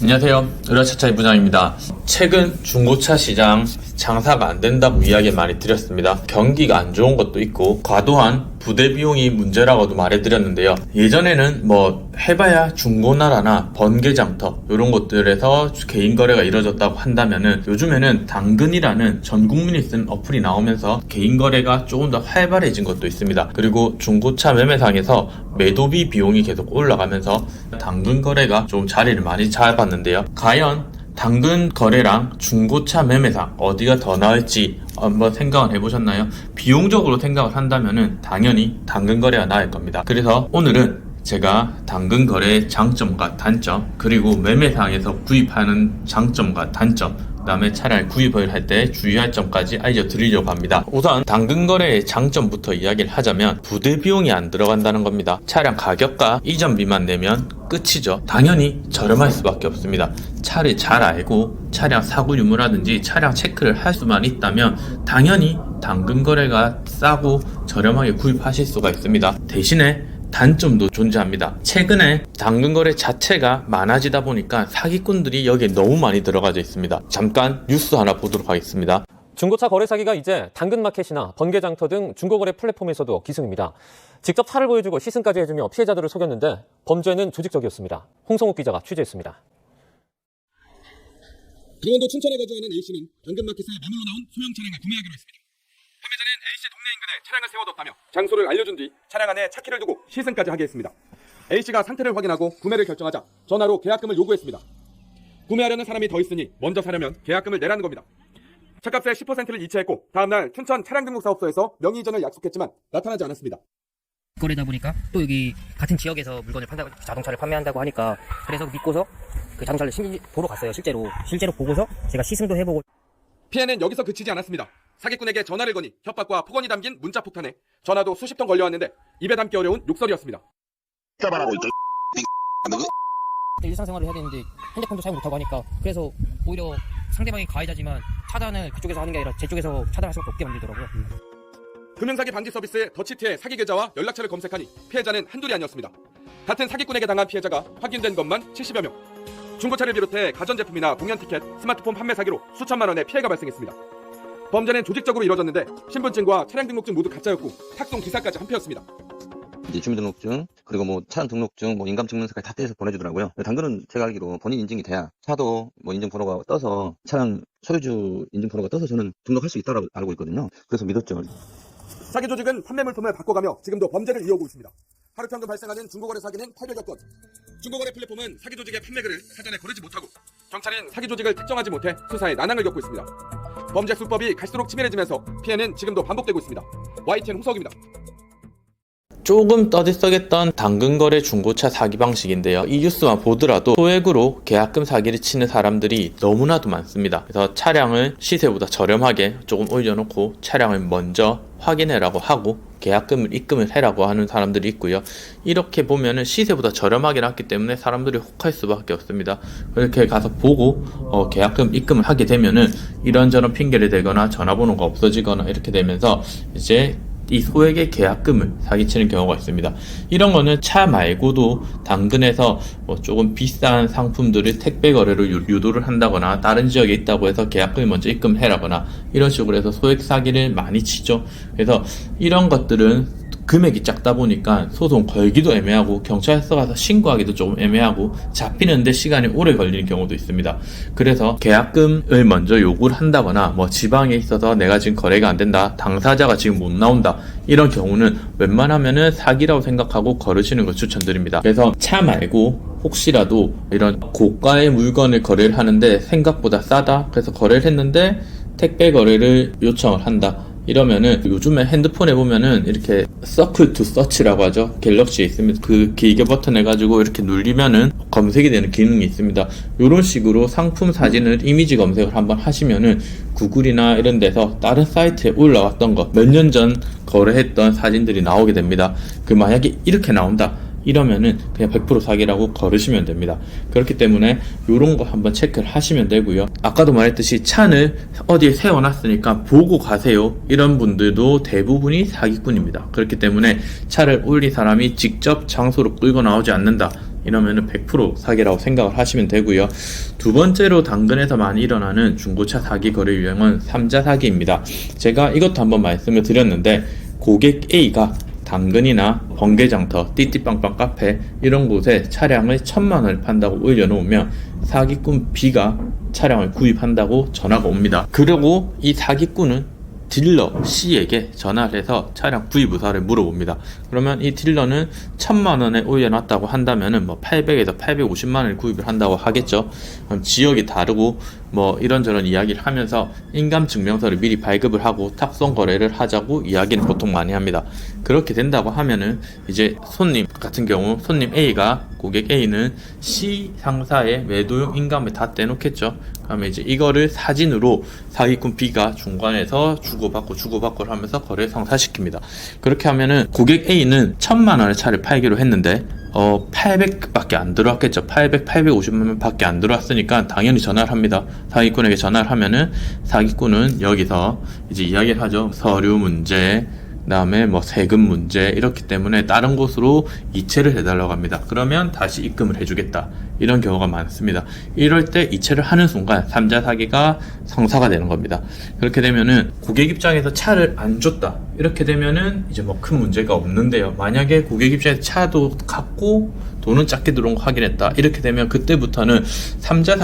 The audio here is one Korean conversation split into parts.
안녕하세요. 의료차차이 부장입니다. 최근 중고차 시장 장사가 안 된다고 이야기 많이 드렸습니다. 경기가 안 좋은 것도 있고 과도한 부대 비용이 문제라고도 말해드렸는데요. 예전에는 해봐야 중고나라나 번개장터 이런 곳들에서 개인 거래가 이루어졌다고 한다면은 요즘에는 당근이라는 전 국민이 쓰는 어플이 나오면서 개인 거래가 조금 더 활발해진 것도 있습니다. 그리고 중고차 매매상에서 매도비 비용이 계속 올라가면서 당근 거래가 좀 자리를 많이 잡았는데요. 과연 당근 거래랑 중고차 매매상 어디가 더 나을지 한번 생각을 해보셨나요? 비용적으로 생각을 한다면은 당연히 당근 거래가 나을 겁니다. 그래서 오늘은 제가 당근 거래의 장점과 단점, 그리고 매매상에서 구입하는 장점과 단점, 그 다음에 차량을 구입을 할 때 주의할 점까지 알려드리려고 합니다. 우선 당근 거래의 장점부터 이야기를 하자면 부대 비용이 안 들어간다는 겁니다. 차량 가격과 이전비만 내면 끝이죠. 당연히 저렴할 수밖에 없습니다. 차를 잘 알고 차량 사고 유무라든지 차량 체크를 할 수만 있다면 당연히 당근 거래가 싸고 저렴하게 구입하실 수가 있습니다. 대신에 단점도 존재합니다. 최근에 당근 거래 자체가 많아지다 보니까 사기꾼들이 여기에 너무 많이 들어가져 있습니다. 잠깐 뉴스 하나 보도록 하겠습니다. 중고차 거래 사기가 이제 당근마켓이나 번개장터 등 중고거래 플랫폼에서도 기승입니다. 직접 차를 보여주고 시승까지 해주며 피해자들을 속였는데 범죄는 조직적이었습니다. 홍성욱 기자가 취재했습니다. 강원도 춘천에 거주하는 A씨는 당근마켓에 매물로 나온 소형 차량을 구매하기로 했습니다. 판매자는 A씨 동네 인근에 차량을 세워뒀다며 장소를 알려준 뒤 차량 안에 차키를 두고 시승까지 하게 했습니다. A씨가 상태를 확인하고 구매를 결정하자 전화로 계약금을 요구했습니다. 구매하려는 사람이 더 있으니 먼저 사려면 계약금을 내라는 겁니다. 차값의 10%를 이체했고 다음날 춘천 차량등록사업소에서 명의 이전을 약속했지만 나타나지 않았습니다. 거래다 보니까 또 여기 같은 지역에서 물건을 자동차를 판매한다고 하니까 그래서 믿고서 그 자동차를 보러 갔어요. 실제로 보고서 제가 시승도 해보고. 피해는 여기서 그치지 않았습니다. 사기꾼에게 전화를 거니 협박과 폭언이 담긴 문자 폭탄에 전화도 수십 통 걸려왔는데 입에 담기 어려운 욕설이었습니다. 일상생활을 해야 되는데 핸드폰도 사용 못하고 하니까 그래서 오히려 상대방이 가해자지만 차단을 그쪽에서 하는 게 아니라 제 쪽에서 차단할 수밖에 없게 만들더라고요. 금융사기 방지 서비스 더치티의 사기 계좌와 연락처를 검색하니 피해자는 한둘이 아니었습니다. 같은 사기꾼에게 당한 피해자가 확인된 것만 70여 명. 중고차를 비롯해 가전제품이나 공연 티켓, 스마트폰 판매 사기로 수천만 원의 피해가 발생했습니다. 범죄는 조직적으로 이루어졌는데 신분증과 차량 등록증 모두 가짜였고 탁송 기사까지 한패였습니다. 이제 주민등록증 그리고 차량 등록증 인감증명서까지 다 떼서 보내주더라고요. 당근은 제가 알기로 본인 인증이 돼야 차도 인증번호가 떠서 차량 소유주 인증번호가 떠서 저는 등록할 수 있다고 알고 있거든요. 그래서 믿었죠. 사기 조직은 판매 물품을 바꿔가며 지금도 범죄를 이어오고 있습니다. 하루 평균 발생하는 중고거래 사기는 800여 건. 중고거래 플랫폼은 사기 조직의 판매글을 사전에 거르지 못하고 경찰은 사기 조직을 특정하지 못해 수사에 난항을 겪고 있습니다. 범죄 수법이 갈수록 치밀해지면서 피해는 지금도 반복되고 있습니다. YTN 홍석입니다. 조금 떠들썩했던 당근거래 중고차 사기 방식인데요. 이 뉴스만 보더라도 소액으로 계약금 사기를 치는 사람들이 너무나도 많습니다. 그래서 차량을 시세보다 저렴하게 조금 올려놓고 차량을 먼저 확인해라고 하고 계약금을 입금을 해라고 하는 사람들이 있고요. 이렇게 보면은 시세보다 저렴하게 났기 때문에 사람들이 혹할 수밖에 없습니다. 그렇게 가서 보고 계약금 입금을 하게 되면은 이런저런 핑계를 대거나 전화번호가 없어지거나 이렇게 되면서 이제 이 소액의 계약금을 사기치는 경우가 있습니다. 이런 거는 차 말고도 당근에서 조금 비싼 상품들을 택배 거래로 유도를 한다거나 다른 지역에 있다고 해서 계약금을 먼저 입금해라거나 이런 식으로 해서 소액 사기를 많이 치죠. 그래서 이런 것들은 금액이 작다 보니까 소송 걸기도 애매하고 경찰서 가서 신고하기도 조금 애매하고 잡히는데 시간이 오래 걸리는 경우도 있습니다. 그래서 계약금을 먼저 요구를 한다거나 지방에 있어서 내가 지금 거래가 안 된다, 당사자가 지금 못 나온다, 이런 경우는 웬만하면은 사기라고 생각하고 거르시는 걸 추천드립니다. 그래서 차 말고 혹시라도 이런 고가의 물건을 거래를 하는데 생각보다 싸다, 그래서 거래를 했는데 택배 거래를 요청을 한다, 이러면은 요즘에 핸드폰에 보면은 이렇게 서클 투 서치라고 하죠. 갤럭시에 있습니다. 그 길게 버튼 해가지고 이렇게 누르면은 검색이 되는 기능이 있습니다. 이런 식으로 상품 사진을 이미지 검색을 한번 하시면은 구글이나 이런 데서 다른 사이트에 올라왔던 거 몇 년 전 거래했던 사진들이 나오게 됩니다. 만약에 이렇게 나온다 이러면은 그냥 100% 사기라고 거르시면 됩니다. 그렇기 때문에 요런 거 한번 체크를 하시면 되고요. 아까도 말했듯이 차를 어디에 세워놨으니까 보고 가세요, 이런 분들도 대부분이 사기꾼입니다. 그렇기 때문에 차를 올린 사람이 직접 장소로 끌고 나오지 않는다, 이러면은 100% 사기라고 생각을 하시면 되고요. 두 번째로 당근에서 많이 일어나는 중고차 사기 거래 유형은 3자 사기입니다. 제가 이것도 한번 말씀을 드렸는데, 고객 A가 당근이나 번개장터, 띠띠빵빵 카페 이런 곳에 차량을 1,000만원을 판다고 올려놓으면 사기꾼 B가 차량을 구입한다고 전화가 옵니다. 그리고 이 사기꾼은 딜러 C에게 전화를 해서 차량 구입 의사를 물어봅니다. 그러면 이 딜러는 1,000만원에 올려놨다고 한다면은 뭐 800에서 850만원을 구입을 한다고 하겠죠. 그럼 지역이 다르고 뭐 이런저런 이야기를 하면서 인감증명서를 미리 발급을 하고 탁송 거래를 하자고 이야기는 보통 많이 합니다. 그렇게 된다고 하면은 이제 손님 같은 경우 손님 A가 고객 A는 C 상사의 매도용 인감을 다 떼놓겠죠. 그러면 이제 이거를 사진으로 사기꾼 B가 중간에서 주고받고 하면서 거래를 성사시킵니다. 그렇게 하면은 고객 A는 1,000만원의 차를 팔기로 했는데 800밖에 안 들어왔겠죠. 850만 밖에 안 들어왔으니까 당연히 전화를 합니다. 사기꾼에게 전화를 하면은 사기꾼은 여기서 이제 이야기를 하죠. 서류 문제, 그다음에 뭐 세금 문제 이렇기 때문에 다른 곳으로 이체를 해달라고 합니다. 그러면 다시 입금을 해주겠다. 이런 경우가 많습니다. 이럴 때 이체를 하는 순간 3자 사기가 성사가 되는 겁니다. 그렇게 되면은 고객 입장에서 차를 안 줬다. 이렇게 되면은 이제 뭐 큰 문제가 없는데요. 만약에 고객 입장에서 차도 갖고 돈은 작게 들어온 거 확인했다. 이렇게 되면 그때부터는 3자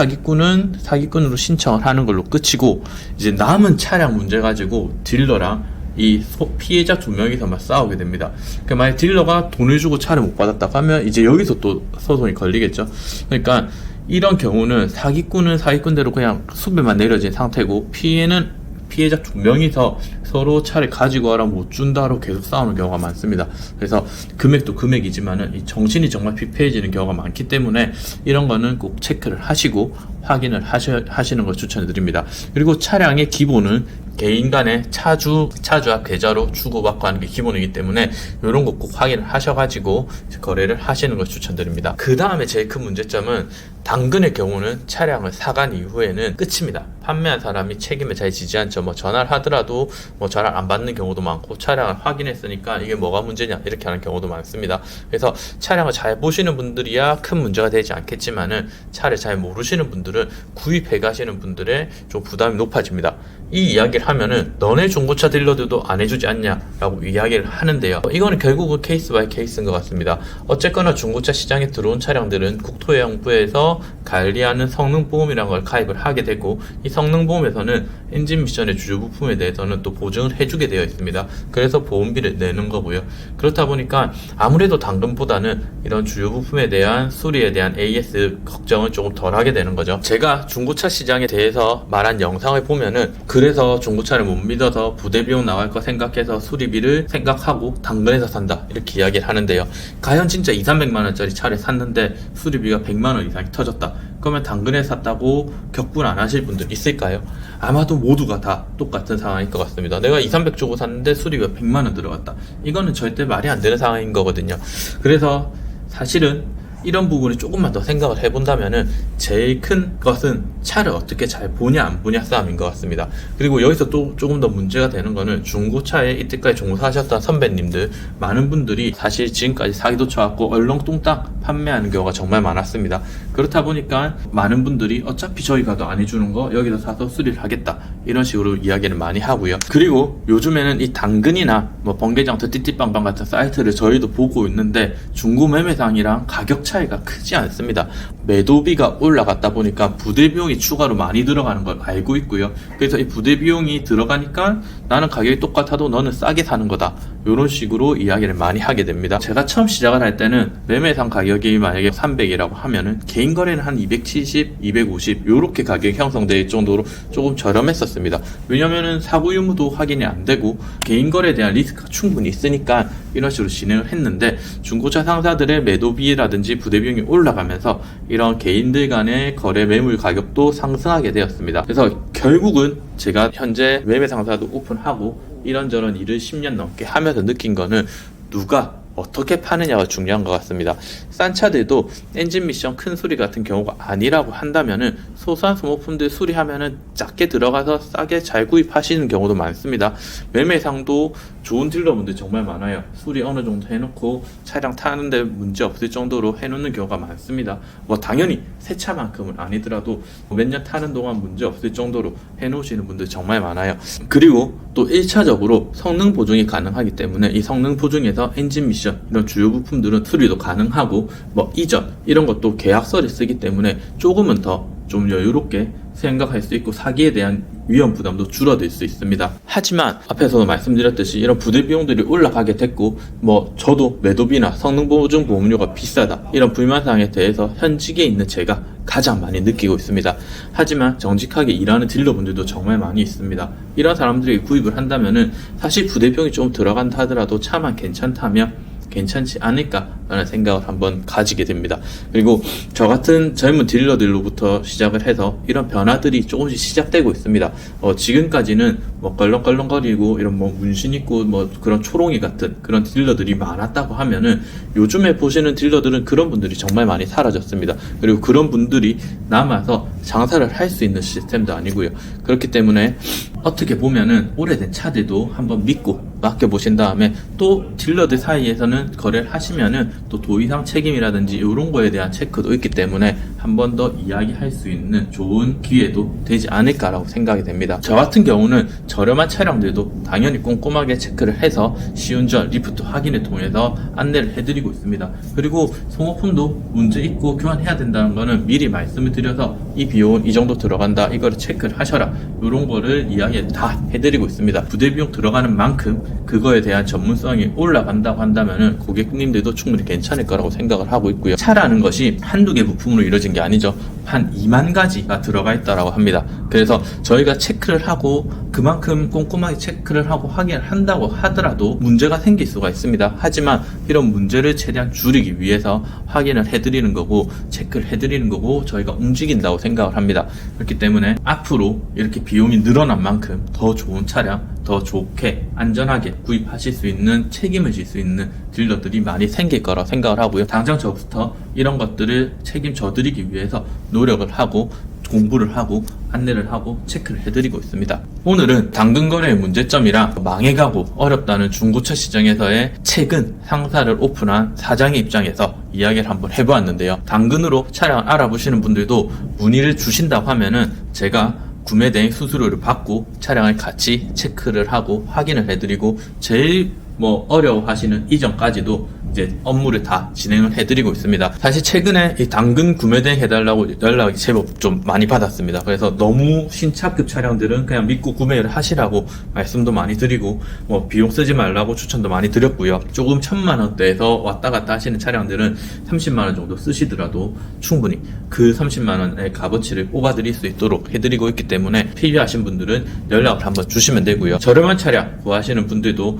사기꾼으로 신청을 하는 걸로 끝이고, 이제 남은 차량 문제 가지고 딜러랑 이 피해자 두 명이서만 싸우게 됩니다. 그러니까 만약 딜러가 돈을 주고 차를 못 받았다 하면 이제 여기서 또 소송이 걸리겠죠. 그러니까 이런 경우는 사기꾼은 사기꾼대로 그냥 수배만 내려진 상태고, 피해자 두 명이서 서로 차를 가지고 와라 못 준다로 계속 싸우는 경우가 많습니다. 그래서 금액도 금액이지만은 이 정신이 정말 피폐해지는 경우가 많기 때문에 이런 거는 꼭 체크를 하시고 확인을 하시는 걸 추천드립니다. 그리고 차량의 기본은 개인 간의 차주 앞 계좌로 주고받고 하는 게 기본이기 때문에 이런 거 꼭 확인을 하셔가지고 거래를 하시는 걸 추천드립니다. 그 다음에 제일 큰 문제점은 당근의 경우는 차량을 사간 이후에는 끝입니다. 판매한 사람이 책임을 잘 지지 않죠. 뭐 전화를 하더라도 뭐 전화를 안 받는 경우도 많고, 차량을 확인했으니까 이게 뭐가 문제냐 이렇게 하는 경우도 많습니다. 그래서 차량을 잘 보시는 분들이야 큰 문제가 되지 않겠지만은 차를 잘 모르시는 분들은 구입해 가시는 분들의 좀 부담이 높아집니다. 이 이야기를 하면은 너네 중고차 딜러들도 안 해주지 않냐라고 이야기를 하는데요. 이거는 결국은 케이스 바이 케이스인 것 같습니다. 어쨌거나 중고차 시장에 들어온 차량들은 국토해양부에서 관리하는 성능보험이라는 걸 가입을 하게 되고, 이 성능보험에서는 엔진 미션의 주요 부품에 대해서는 또 보증을 해주게 되어 있습니다. 그래서 보험비를 내는 거고요. 그렇다 보니까 아무래도 당근보다는 이런 주요 부품에 대한 수리에 대한 AS 걱정을 조금 덜 하게 되는 거죠. 제가 중고차 시장에 대해서 말한 영상을 보면은 그래서 중고차를 못 믿어서 부대 비용 나갈 거 생각해서 수리비를 생각하고 당근에서 산다 이렇게 이야기를 하는데요. 과연 진짜 200~300만원짜리 차를 샀는데 수리비가 100만원 이상이 터졌다. 그러면 당근에서 샀다고 격분 안 하실 분들 있을까요? 아마도 모두가 다 똑같은 상황일 것 같습니다. 내가 200~300 주고 샀는데 수리비가 100만원 들어갔다. 이거는 절대 말이 안 되는 상황인 거거든요. 그래서 사실은 이런 부분을 조금만 더 생각을 해본다면은 제일 큰 것은 차를 어떻게 잘 보냐 안 보냐 싸움인 것 같습니다. 그리고 여기서 또 조금 더 문제가 되는 거는 중고차에 이때까지 종사하셨던 선배님들 많은 분들이 사실 지금까지 사기도 쳐왔고 얼렁뚱땅 판매하는 경우가 정말 많았습니다. 그렇다 보니까 많은 분들이 어차피 저희 가도 안 해주는 거 여기서 사서 수리를 하겠다 이런 식으로 이야기를 많이 하고요. 그리고 요즘에는 이 당근이나 뭐 번개장터 띠띠빵빵 같은 사이트를 저희도 보고 있는데 중고 매매상이랑 가격 차이가 크지 않습니다. 매도비가 올라갔다 보니까 부대 비용이 추가로 많이 들어가는 걸 알고 있고요. 그래서 이 부대 비용이 들어가니까 나는 가격이 똑같아도 너는 싸게 사는 거다. 이런 식으로 이야기를 많이 하게 됩니다. 제가 처음 시작을 할 때는 매매상 가격이 만약에 300이라고 하면은 개인 거래는 한 270, 250 요렇게 가격이 형성될 정도로 조금 저렴했었습니다. 왜냐면은 사고 유무도 확인이 안 되고 개인 거래에 대한 리스크가 충분히 있으니까 이런 식으로 진행을 했는데, 중고차 상사들의 매도비라든지 부대 비용이 올라가면서 이런 개인들 간의 거래 매물 가격도 상승하게 되었습니다. 그래서 결국은 제가 현재 매매 상사도 오픈하고 이런저런 일을 10년 넘게 하면서 느낀 거는 누가 어떻게 파느냐가 중요한 것 같습니다. 싼 차들도 엔진 미션 큰 수리 같은 경우가 아니라고 한다면은 소소한 소모품들 수리하면은 작게 들어가서 싸게 잘 구입하시는 경우도 많습니다. 매매상도 좋은 딜러분들 정말 많아요. 수리 어느 정도 해놓고 차량 타는데 문제 없을 정도로 해놓는 경우가 많습니다. 뭐 당연히 새 차만큼은 아니더라도 몇 년 타는 동안 문제 없을 정도로 해놓으시는 분들 정말 많아요. 그리고 또 1차적으로 성능 보증이 가능하기 때문에 이 성능 보증에서 엔진 미션 이런 주요 부품들은 수리도 가능하고 뭐 이전 이런 것도 계약서를 쓰기 때문에 조금은 더 좀 여유롭게 생각할 수 있고 사기에 대한 위험 부담도 줄어들 수 있습니다. 하지만 앞에서도 말씀드렸듯이 이런 부대 비용들이 올라가게 됐고 뭐 저도 매도비나 성능 보증 보험료가 비싸다 이런 불만사항에 대해서 현직에 있는 제가 가장 많이 느끼고 있습니다. 하지만 정직하게 일하는 딜러분들도 정말 많이 있습니다. 이런 사람들이 구입을 한다면은 사실 부대 비용이 좀 들어간다 하더라도 차만 괜찮다면 괜찮지 않을까라는 생각을 한번 가지게 됩니다. 그리고 저 같은 젊은 딜러들로부터 시작을 해서 이런 변화들이 조금씩 시작되고 있습니다. 지금까지는 뭐 껄렁껄렁거리고 이런 뭐 문신 있고 뭐 그런 초롱이 같은 그런 딜러들이 많았다고 하면은 요즘에 보시는 딜러들은 그런 분들이 정말 많이 사라졌습니다. 그리고 그런 분들이 남아서 장사를 할 수 있는 시스템도 아니고요. 그렇기 때문에 어떻게 보면은 오래된 차들도 한번 믿고 맡겨보신 다음에 또 딜러들 사이에서는 거래를 하시면은 또 도의상 책임이라든지 이런 거에 대한 체크도 있기 때문에 한 번 더 이야기할 수 있는 좋은 기회도 되지 않을까라고 생각이 됩니다. 저 같은 경우는 저렴한 차량들도 당연히 꼼꼼하게 체크를 해서 시운전, 리프트 확인을 통해서 안내를 해드리고 있습니다. 그리고 소모품도 문제 있고 교환해야 된다는 거는 미리 말씀을 드려서 이 비용은 이 정도 들어간다, 이거를 체크를 하셔라, 이런 거를 이야기 다 해드리고 있습니다. 부대 비용 들어가는 만큼 그거에 대한 전문성이 올라간다고 한다면은 고객님들도 충분히 괜찮을 거라고 생각을 하고 있고요. 차라는 것이 한두 개 부품으로 이루어진 게 아니죠. 한 2만 가지가 들어가 있다라고 합니다. 그래서 저희가 체크를 하고 그만큼 꼼꼼하게 체크를 하고 확인을 한다고 하더라도 문제가 생길 수가 있습니다. 하지만 이런 문제를 최대한 줄이기 위해서 확인을 해드리는 거고 체크를 해드리는 거고 저희가 움직인다고 생각을 합니다. 그렇기 때문에 앞으로 이렇게 비용이 늘어난 만큼 더 좋은 차량, 더 좋게 안전하게 구입하실 수 있는 책임을 질 수 있는 딜러들이 많이 생길 거라 생각을 하고요. 당장 저부터 이런 것들을 책임져 드리기 위해서 노력을 하고 공부를 하고 안내를 하고 체크를 해드리고 있습니다. 오늘은 당근거래의 문제점이랑 망해가고 어렵다는 중고차 시장에서의 최근 상사를 오픈한 사장의 입장에서 이야기를 한번 해보았는데요. 당근으로 차량을 알아보시는 분들도 문의를 주신다고 하면은 제가 구매 대행 수수료를 받고 차량을 같이 체크를 하고 확인을 해드리고 제일 어려워하시는 이전까지도 이제 업무를 다 진행을 해드리고 있습니다. 사실 최근에 이 당근 구매 대행 해달라고 연락이 제법 좀 많이 받았습니다. 그래서 너무 신차급 차량들은 그냥 믿고 구매를 하시라고 말씀도 많이 드리고 비용 쓰지 말라고 추천도 많이 드렸고요. 조금 1000만원대에서 왔다 갔다 하시는 차량들은 30만원 정도 쓰시더라도 충분히 그 30만원의 값어치를 뽑아드릴 수 있도록 해드리고 있기 때문에 필요하신 분들은 연락을 한번 주시면 되고요. 저렴한 차량 구하시는 분들도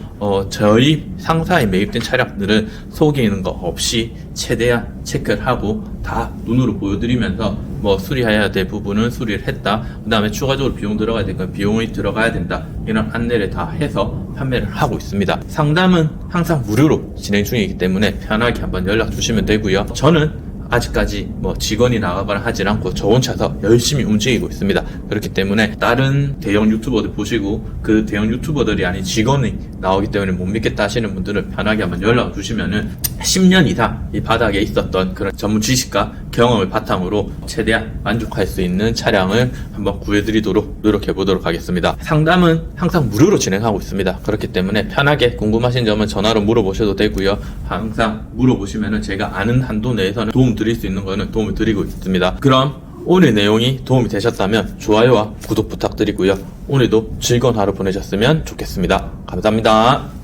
저희 상사에 매입된 차량들은 속이는 거 없이 최대한 체크를 하고 다 눈으로 보여드리면서 수리해야 될 부분은 수리를 했다, 그 다음에 추가적으로 비용 들어가야 될 건 비용이 들어가야 된다, 이런 안내를 다 해서 판매를 하고 있습니다. 상담은 항상 무료로 진행 중이기 때문에 편하게 한번 연락 주시면 되고요. 저는 아직까지 직원이 나가거나 하진 않고 저 혼자서 열심히 움직이고 있습니다. 그렇기 때문에 다른 대형 유튜버들 보시고 그 대형 유튜버들이 아닌 직원이 나오기 때문에 못 믿겠다 하시는 분들은 편하게 한번 연락 주시면은 10년 이상 이 바닥에 있었던 그런 전문 지식과 경험을 바탕으로 최대한 만족할 수 있는 차량을 한번 구해드리도록 노력해 보도록 하겠습니다. 상담은 항상 무료로 진행하고 있습니다. 그렇기 때문에 편하게 궁금하신 점은 전화로 물어보셔도 되고요. 항상 물어보시면은 제가 아는 한도 내에서는 도움 드릴 수 있는 거는 도움을 드리고 있습니다. 그럼 오늘 내용이 도움이 되셨다면 좋아요와 구독 부탁드리고요. 오늘도 즐거운 하루 보내셨으면 좋겠습니다. 감사합니다.